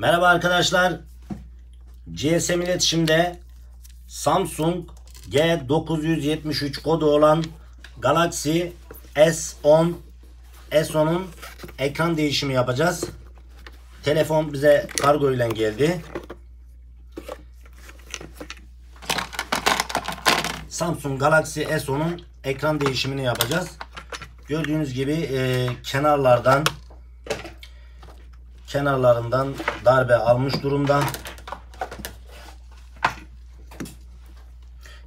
Merhaba arkadaşlar. GSM iletişimde Samsung G973 kodu olan Galaxy S10'un ekran değişimi yapacağız. Telefon bize kargo ile geldi. Samsung Galaxy S10'un ekran değişimini yapacağız. Gördüğünüz gibi kenarlarından darbe almış durumda.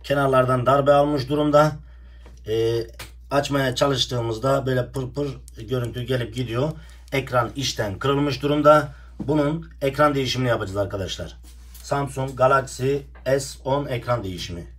Kenarlardan darbe almış durumda. Açmaya çalıştığımızda böyle pır görüntü gelip gidiyor. Ekran içten kırılmış durumda. Bunun ekran değişimini yapacağız arkadaşlar. Samsung Galaxy S10 ekran değişimi.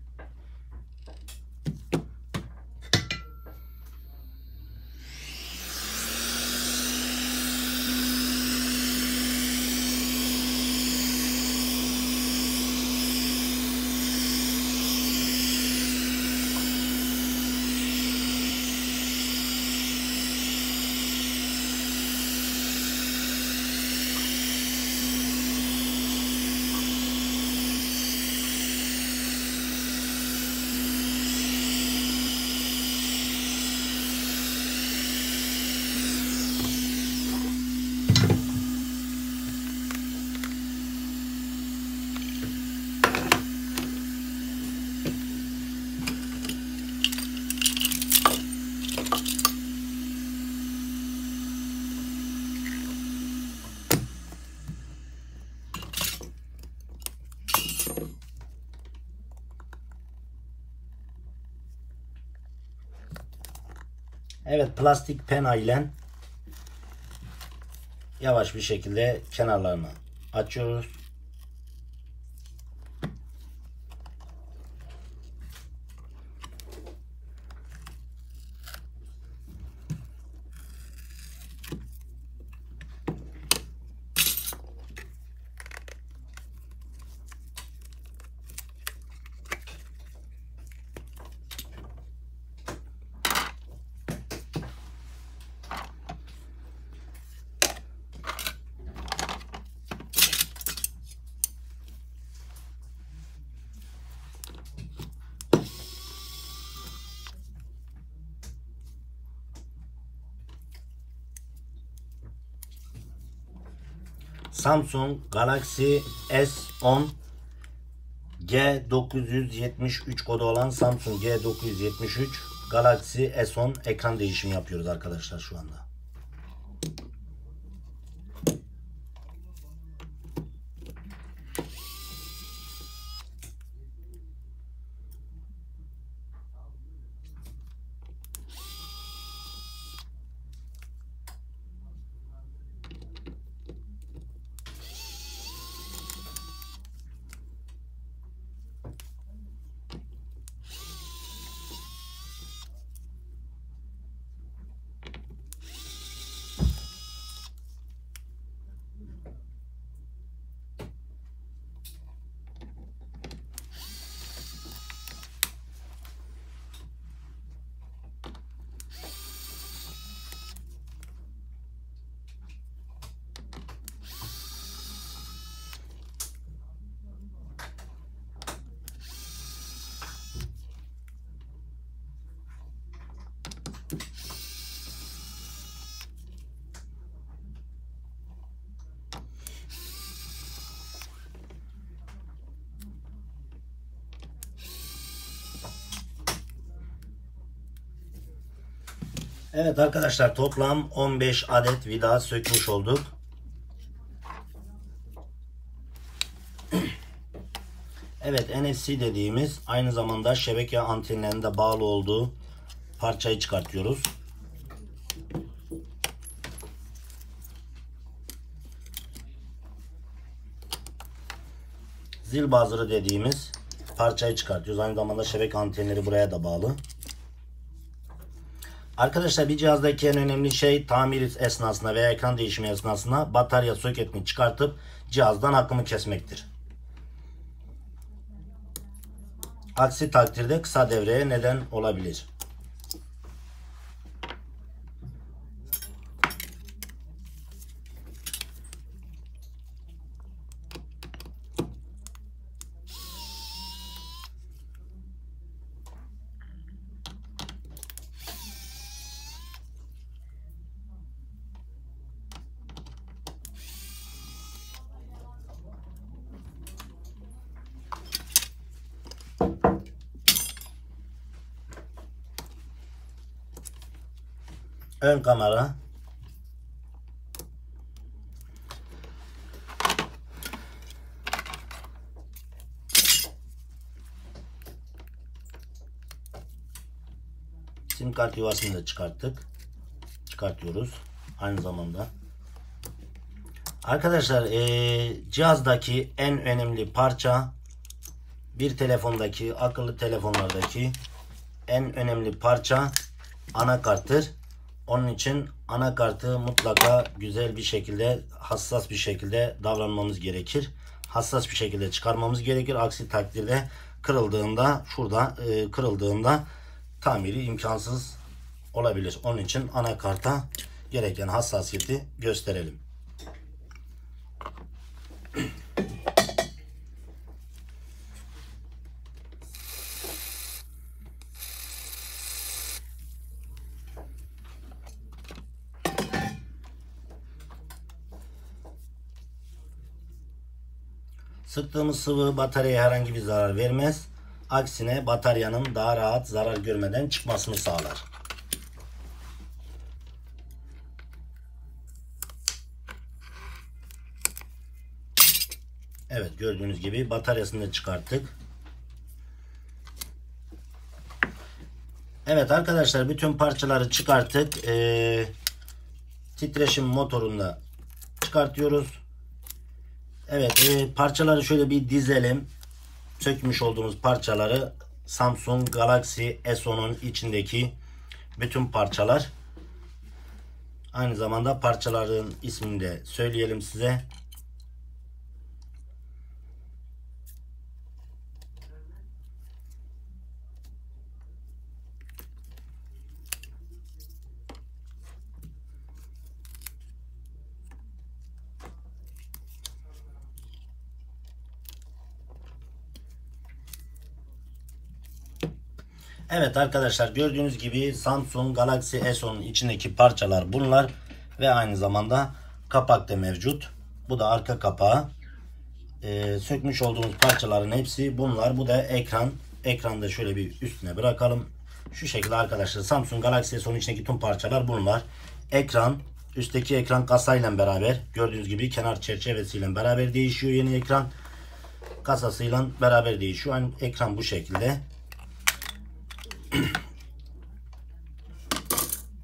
Evet, plastik pena ile yavaş bir şekilde kenarlarını açıyoruz. Samsung Galaxy S10 G973 kodu olan Samsung G973 Galaxy S10 ekran değişimi yapıyoruz arkadaşlar şu anda. Evet arkadaşlar, toplam 15 adet vida sökmüş olduk. Evet, NFC dediğimiz aynı zamanda şebeke antenlerinde bağlı olduğu parçayı çıkartıyoruz. Zil buzzer'ı dediğimiz parçayı çıkartıyoruz. Aynı zamanda şebeke antenleri buraya da bağlı. Arkadaşlar, bir cihazdaki en önemli şey tamir esnasında veya ekran değişimi esnasında batarya soketini çıkartıp cihazdan akımı kesmektir. Aksi takdirde kısa devreye neden olabilir. ön kamera, sim kart yuvasını da çıkartıyoruz aynı zamanda. Arkadaşlar cihazdaki en önemli parça, bir telefondaki, akıllı telefonlardaki en önemli parça anakarttır. Onun için anakartı mutlaka güzel bir şekilde, hassas bir şekilde davranmamız gerekir. Hassas bir şekilde çıkarmamız gerekir. Aksi takdirde kırıldığında, şurada kırıldığında tamiri imkansız olabilir. Onun için anakarta gereken hassasiyeti gösterelim. Sıktığımız sıvı bataryaya herhangi bir zarar vermez. Aksine bataryanın daha rahat zarar görmeden çıkmasını sağlar. Evet, gördüğünüz gibi bataryasını da çıkarttık. Evet arkadaşlar, bütün parçaları çıkarttık. Titreşim motorunu da çıkartıyoruz. Evet, parçaları şöyle bir dizelim. Sökmüş olduğumuz parçaları, Samsung Galaxy S10'un içindeki bütün parçalar. Aynı zamanda parçaların ismini de söyleyelim size. Evet arkadaşlar, gördüğünüz gibi Samsung Galaxy S10'un içindeki parçalar bunlar ve aynı zamanda kapak da mevcut. Bu da arka kapağı. Sökmüş olduğumuz parçaların hepsi bunlar. Bu da ekran. Ekranda şöyle bir üstüne bırakalım. Şu şekilde arkadaşlar, Samsung Galaxy S10'un içindeki tüm parçalar bunlar. Ekran, üstteki ekran kasayla beraber, gördüğünüz gibi kenar çerçevesiyle beraber değişiyor. Yeni ekran kasasıyla beraber değişiyor. Yani ekran bu şekilde.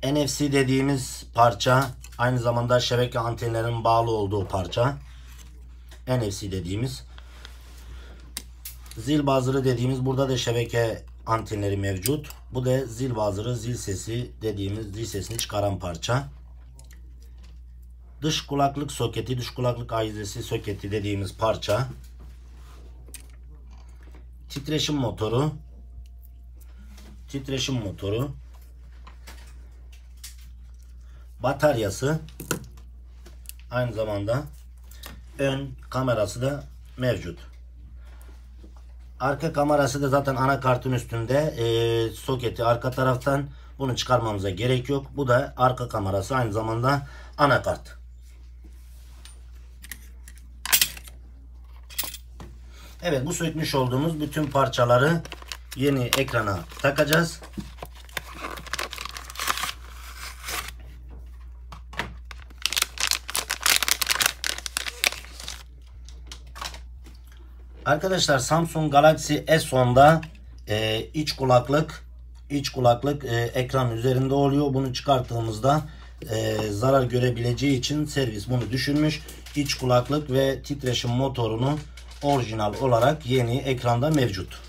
NFC dediğimiz parça aynı zamanda şebeke antenlerinin bağlı olduğu parça. NFC dediğimiz. Zil buzzer'ı dediğimiz, burada da şebeke antenleri mevcut. Bu da zil buzzer'ı, zil sesi dediğimiz, zil sesini çıkaran parça. Dış kulaklık soketi, dış kulaklık ahizesi soketi dediğimiz parça. Titreşim motoru. Titreşim motoru. Bataryası. Aynı zamanda ön kamerası da mevcut. Arka kamerası da zaten anakartın üstünde, soketi arka taraftan, bunu çıkarmamıza gerek yok. Bu da arka kamerası, aynı zamanda anakart. Evet, bu sökmüş olduğumuz bütün parçaları yeni ekrana takacağız. Arkadaşlar, Samsung Galaxy S10'da iç kulaklık ekran üzerinde oluyor. Bunu çıkarttığımızda zarar görebileceği için servis bunu düşünmüş. İç kulaklık ve titreşim motorunu orijinal olarak yeni ekranda mevcut.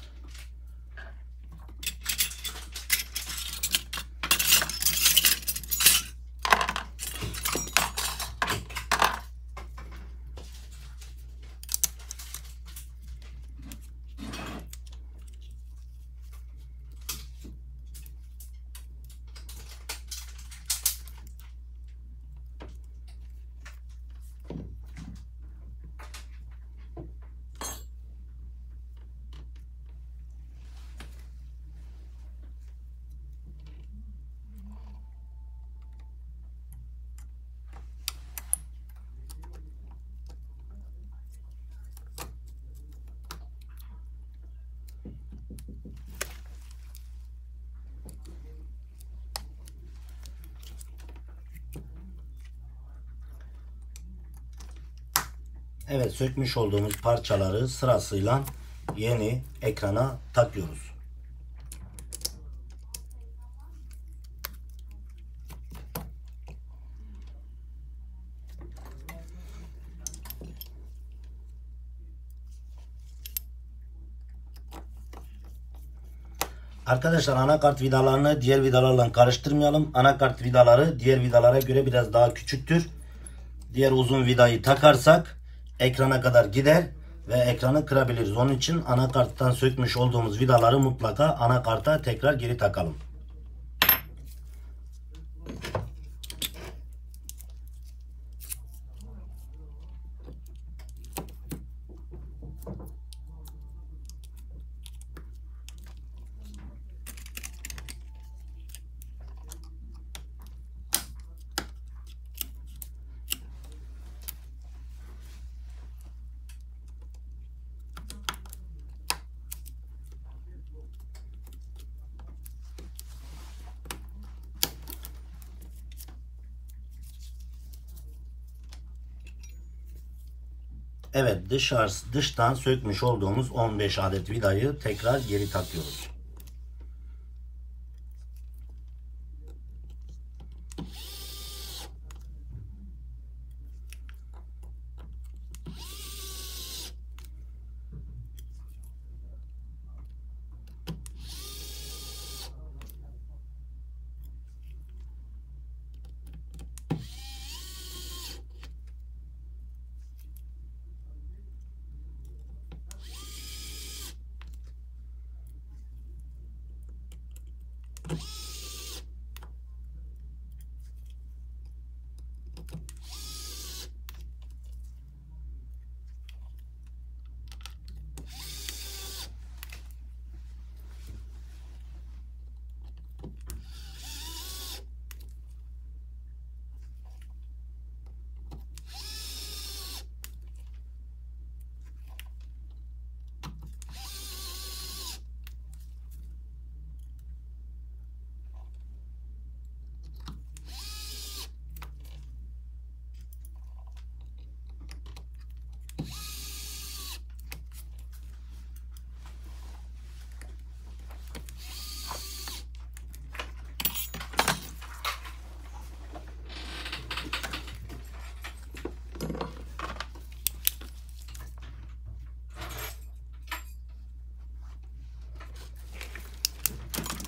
Evet, sökmüş olduğumuz parçaları sırasıyla yeni ekrana takıyoruz. Arkadaşlar, anakart vidalarını diğer vidalarla karıştırmayalım. Anakart vidaları diğer vidalara göre biraz daha küçüktür. Diğer uzun vidayı takarsak ekrana kadar gider ve ekranı kırabiliriz. Onun için anakarttan sökmüş olduğumuz vidaları mutlaka anakarta tekrar geri takalım. Evet, dıştan sökmüş olduğumuz 15 adet vidayı tekrar geri takıyoruz.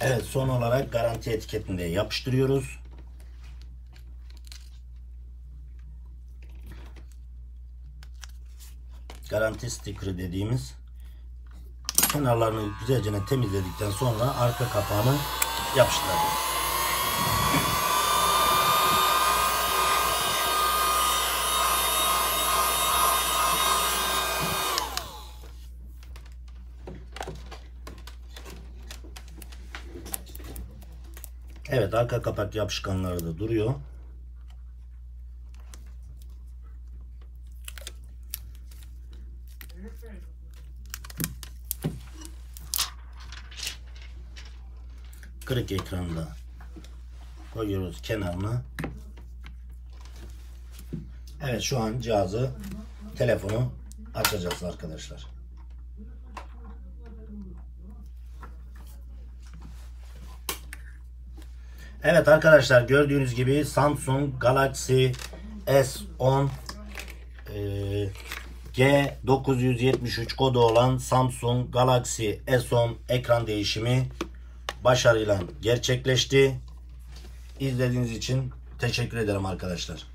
Evet, son olarak garanti etiketini de yapıştırıyoruz. Garanti stikeri dediğimiz kenarlarını güzelce temizledikten sonra arka kapağını yapıştırıyoruz. Evet, arka kapak yapışkanları da duruyor. Kırık ekranı da koyuyoruz kenarına. Evet, şu an telefonu açacağız arkadaşlar. Evet arkadaşlar, gördüğünüz gibi Samsung Galaxy S10 G973 kodu olan Samsung Galaxy S10 ekran değişimi başarıyla gerçekleşti. İzlediğiniz için teşekkür ederim arkadaşlar.